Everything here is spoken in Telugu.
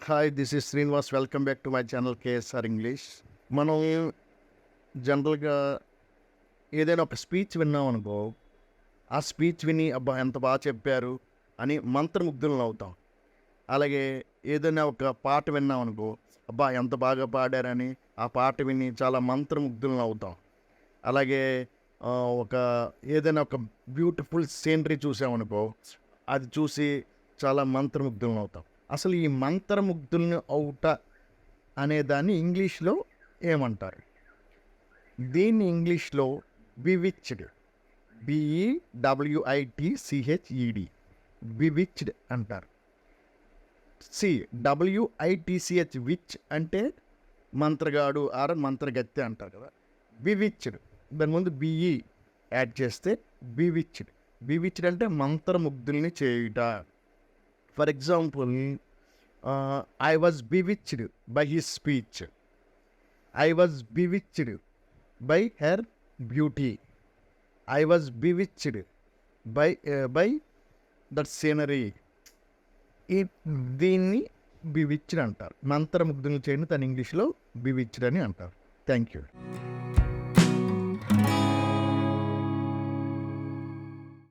Hi, this is Srinivas. Welcome back to my channel K.S.R English. మనం జనరల్గా ఏదైనా ఒక స్పీచ్ విన్నామనుకో, ఆ స్పీచ్ విని అబ్బా ఎంత బాగా చెప్పారు అని మంత్రముగ్ధులను అవుతాం. అలాగే ఏదైనా ఒక పాట విన్నామనుకో, అబ్బా ఎంత బాగా పాడారని ఆ పాట విని చాలా మంత్రముగ్ధులను అవుతాం. అలాగే ఒక ఏదైనా ఒక బ్యూటిఫుల్ సీనరీ చూసామనుకో, అది చూసి చాలా మంత్రముగ్ధులను అవుతాం. అసలు ఈ మంత్రముగ్ధులను అవుట అనేదాన్ని ఇంగ్లీష్లో ఏమంటారు? దీన్ని ఇంగ్లీష్లో బివిచ్డ్, BEWITCHED, బివిచ్డ్ అంటారు. WITCH విచ్ అంటే మంత్రగాడు ఆర్ మంత్రగత్తె అంటారు కదా. బివిచ్డ్ దాని ముందు బిఈ యాడ్ చేస్తే బివిచ్డ్. బివిచ్డ్ అంటే మంత్రముగ్ధుల్ని చేయుట. For example, I was bewitched by his speech, I was bewitched by her beauty, I was bewitched by that scenery. దీన్ని బివిచ్డ్ అంటారు. మంత్రముగ్ధుల్ని చేయని తన ఇంగ్లీష్లో బివిచ్డ్ అని అంటారు. Thank you.